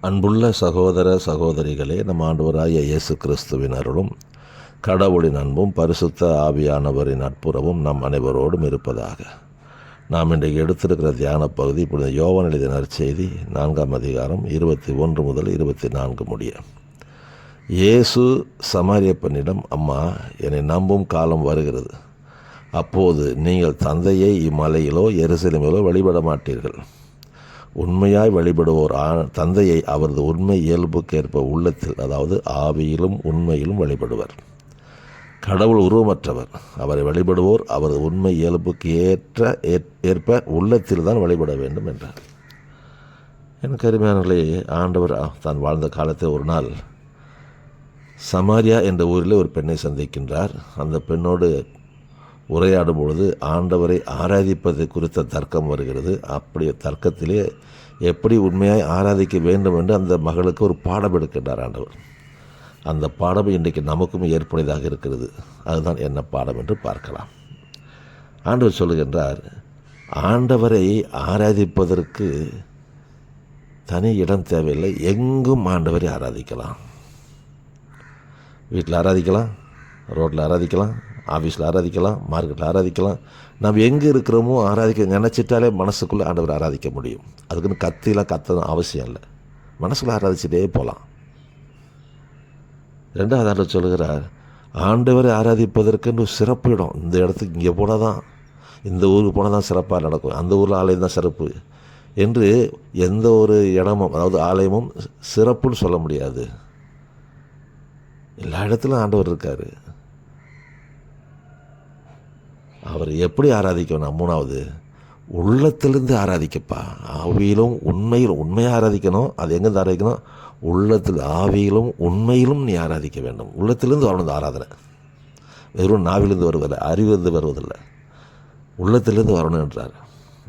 அன்புள்ள சகோதர சகோதரிகளே, நம் ஆண்டவராகிய இயேசு கிறிஸ்துவின் அருளும் கடவுளின் அன்பும் பரிசுத்த ஆவியானவரின் நட்புறவும் நம் அனைவரோடும் இருப்பதாக. நாம் இன்றைக்கு எடுத்திருக்கிற தியான பகுதி இப்பொழுது யோவான் எழுதிய நற்செய்தி 4ஆம் அதிகாரம் 21 முதல் 24 முடிய. இயேசு சமாரிய பெண்ணிடம், அம்மா, என்னை நம்பும் காலம் வருகிறது, அப்போது நீங்கள் தந்தையை இம்மலையிலோ எருசலேமிலோ வழிபட மாட்டீர்கள். உண்மையாய் வழிபடுவோர் தந்தையை அவரது உண்மை இயல்புக்கேற்ப உள்ளத்தில், அதாவது ஆவியிலும் உண்மையிலும் வழிபடுவர். கடவுள் உருவமற்றவர். அவரை வழிபடுவோர் அவரது உண்மை இயல்புக்கு ஏற்ப உள்ளத்தில் தான் வழிபட வேண்டும் என்றார். எனக்கு அருமையானவர்களே, ஆண்டவர் தான் வாழ்ந்த காலத்தில் ஒரு நாள் சமாரியா என்ற ஊரில் ஒரு பெண்ணை சந்திக்கின்றார். அந்த பெண்ணோடு உரையாடும் பொழுது ஆண்டவரை ஆராதிப்பது குறித்த தர்க்கம் வருகிறது. அப்படி தர்க்கத்திலே எப்படி உண்மையாய் ஆராதிக்க வேண்டும் என்று அந்த மகளுக்கு ஒரு பாடம் எடுக்கின்றார் ஆண்டவர். அந்த பாடம் இன்றைக்கு நமக்கும் ஏற்புடையதாக இருக்கிறது. அதுதான் என்ன பாடம் என்று பார்க்கலாம். ஆண்டவர் சொல்லுகின்றார், ஆண்டவரை ஆராதிப்பதற்கு தனி இடம் தேவையில்லை, எங்கும் ஆண்டவரை ஆராதிக்கலாம். வீட்டில் ஆராதிக்கலாம், ரோட்டில் ஆராதிக்கலாம், ஆஃபீஸில் ஆராதிக்கலாம், மார்க்கெட்டில் ஆராதிக்கலாம். நம்ம எங்கே இருக்கிறோமோ ஆராதிக்க நினச்சிட்டாலே மனசுக்குள்ளே ஆண்டவர் ஆராதிக்க முடியும். அதுக்குன்னு கத்தணும் அவசியம் இல்லை. மனசுக்குள்ளே ஆராதிச்சுட்டே போகலாம். ரெண்டாவது ஆண்டவர் சொல்லுகிறார், ஆண்டவரை ஆராதிப்பதற்கென்று சிறப்பு இடம். இந்த இடத்துக்கு இங்கே போனால் தான், இந்த ஊருக்கு போனால் தான் சிறப்பாக நடக்கும், அந்த ஊரில் ஆலயம் தான் சிறப்பு என்று எந்த ஒரு இடமும், அதாவது ஆலயமும் சிறப்புன்னு சொல்ல முடியாது. எல்லா இடத்துலையும் ஆண்டவர் இருக்கார். அவர் எப்படி ஆராதிக்கணும்? மூணாவது, உள்ளத்திலிருந்து ஆராதிக்கப்பா. ஆவியிலும் உண்மையிலும், உண்மையாக ஆராதிக்கணும். அது எங்கேருந்து ஆராதிக்கணும்? உள்ளத்தில், ஆவியிலும் உண்மையிலும் நீ ஆராதிக்க வேண்டும். உள்ளத்திலிருந்து வரணும் இந்த ஆராதனை. வெறும் நாவிலிருந்து வருவதில்லை, அறிவிலிருந்து வருவதில்லை, உள்ளத்திலிருந்து வரணும் என்றார்.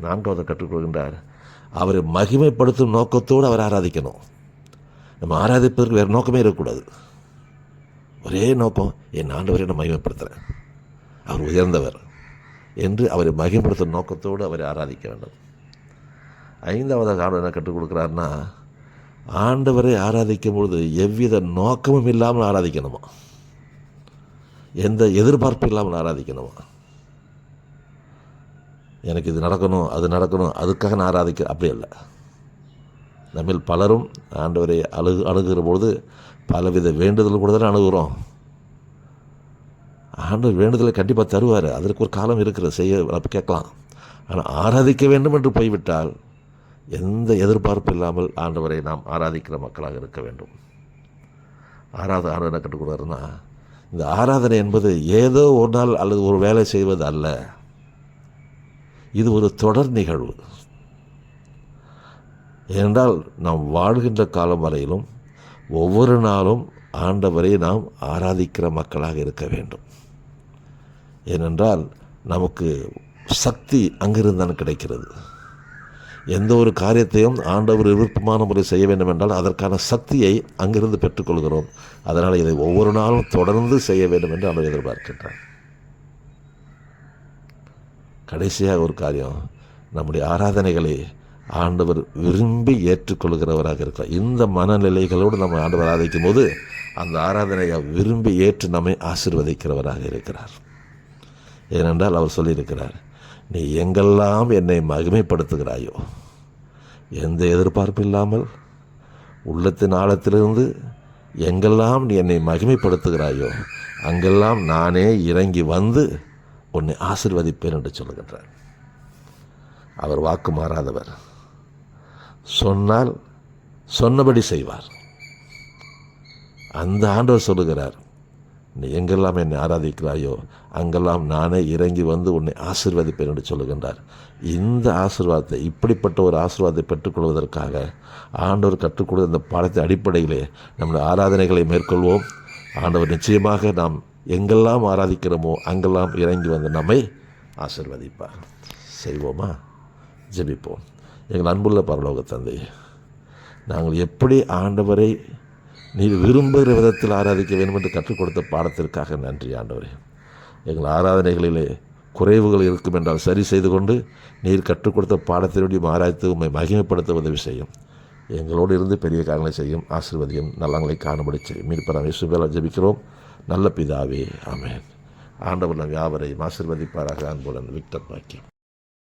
4வது கற்றுக்கொள்கின்றார், அவரை மகிமைப்படுத்தும் நோக்கத்தோடு அவர் ஆராதிக்கணும். நம்ம ஆராதிப்பதற்கு வேறு நோக்கமே இருக்கக்கூடாது. ஒரே நோக்கம், என் ஆண்டவரை நான் மகிமைப்படுத்துகிறேன், அவர் உயர்ந்தவர் என்று அவரை மகிமைப்படுத்தும் நோக்கத்தோடு அவரை ஆராதிக்க வேண்டும். 5வது ஆண்டவர் என்ன கற்றுக் கொடுக்குறாருன்னா, ஆண்டவரை ஆராதிக்கும் பொழுது எவ்வித நோக்கமும் இல்லாமல் ஆராதிக்கணுமா, எந்த எதிர்பார்ப்பும் இல்லாமல் ஆராதிக்கணுமா. எனக்கு இது நடக்கணும், அது நடக்கணும், அதுக்காக நான் ஆராதிக்க, அப்படி இல்லை. நம்மில் பலரும் ஆண்டவரை அணுகுகிற பொழுது பலவித வேண்டுதல் கூட தான் அணுகுகிறோம். ஆண்டவர் வேண்டுதலை கண்டிப்பாக தருவார். அதற்கு ஒரு காலம் இருக்கிறது, செய்ய கேட்கலாம். ஆனால் ஆராதிக்க வேண்டும் என்று போய்விட்டால் எந்த எதிர்பார்ப்பு இல்லாமல் ஆண்டவரை நாம் ஆராதிக்கிற மக்களாக இருக்க வேண்டும். ஆண்டவர் என்ன கற்றுக்கொடுறாருன்னா, இந்த ஆராதனை என்பது ஏதோ ஒரு நாள் அல்லது ஒரு வேலை செய்வது அல்ல. இது ஒரு தொடர் நிகழ்வு. ஏனென்றால் நாம் வாழ்கின்ற காலம் வரையிலும் ஒவ்வொரு நாளும் ஆண்டவரை நாம் ஆராதிக்கிற மக்களாக இருக்க வேண்டும். ஏனென்றால் நமக்கு சக்தி அங்கிருந்தான் கிடைக்கிறது. எந்த ஒரு காரியத்தையும் ஆண்டவர் விருப்பமான முறை செய்ய வேண்டும் என்றால் அதற்கான சக்தியை அங்கிருந்து பெற்றுக்கொள்கிறோம். அதனால் இதை ஒவ்வொரு நாளும் தொடர்ந்து செய்ய வேண்டும் என்று ஆண்டவர் எதிர்பார்க்கின்றார். கடைசியாக ஒரு காரியம், நம்முடைய ஆராதனைகளை ஆண்டவர் விரும்பி ஏற்றுக்கொள்கிறவராக இருக்கிறார். இந்த மனநிலைகளோடு நம்ம ஆண்டவர் ஆராதிக்கும் போது அந்த ஆராதனையை விரும்பி ஏற்று நம்மை ஆசீர்வதிக்கிறவராக இருக்கிறார். ஏனென்றால் அவர் சொல்லியிருக்கிறார், நீ எங்கெல்லாம் என்னை மகிமைப்படுத்துகிறாயோ, எந்த எதிர்பார்ப்பு இல்லாமல் உள்ளத்தின் ஆழத்திலிருந்து எங்கெல்லாம் நீ என்னை மகிமைப்படுத்துகிறாயோ அங்கெல்லாம் நானே இறங்கி வந்து உன்னை ஆசீர்வதிப்பேன் என்று சொல்லுகின்றார். அவர் வாக்கு மாறாதவர். சொன்னால் சொன்னபடி செய்வார். அந்த ஆண்டவர் சொல்லுகிறார், நீ எங்கெல்லாம் என்னை ஆராதிக்கிறாயோ அங்கெல்லாம் நானே இறங்கி வந்து உன்னை ஆசீர்வதிப்பேன் என்று சொல்லுகின்றார். இந்த ஆசீர்வாதத்தை, இப்படிப்பட்ட ஒரு ஆசீர்வாதத்தை பெற்றுக்கொள்வதற்காக ஆண்டவர் கற்றுக் கொடுத்த இந்த பாடத்தின் அடிப்படையிலே நம்முடைய ஆராதனைகளை மேற்கொள்வோம். ஆண்டவர் நிச்சயமாக நாம் எங்கெல்லாம் ஆராதிக்கிறோமோ அங்கெல்லாம் இறங்கி வந்து நம்மை ஆசீர்வதிப்பார். செய்வோமா? ஜெபிப்போம். எங்கள் அன்புள்ள பரலோக தந்தை, நாங்கள் எப்படி ஆண்டவரை நீர் விரும்புகிற விதத்தில் ஆராதிக்க வேண்டும் என்று கற்றுக் கொடுத்த பாடத்திற்காக நன்றி ஆண்டவரே. எங்கள் ஆராதனைகளிலே குறைவுகள் இருக்கும் என்றால் சரி செய்து கொண்டு நீர் கற்றுக் கொடுத்த பாடத்தினுடைய ஆராய்த்து உம்மை மகிமைப்படுத்த உதவி செய்யும். எங்களோடு இருந்து பெரிய காரியங்களை செய்யும், ஆசீர்வதியும், நலங்களை காணும்படி செய்யும். மீட்பர் இயேசுவில் ஜெபிக்கிறோம் நல்ல பிதாவே, ஆமென். ஆண்டவர் நம் யாவரையும் ஆசீர்வதிப்பாராக. அன்புடன் விக்டர் பாக்கியம்.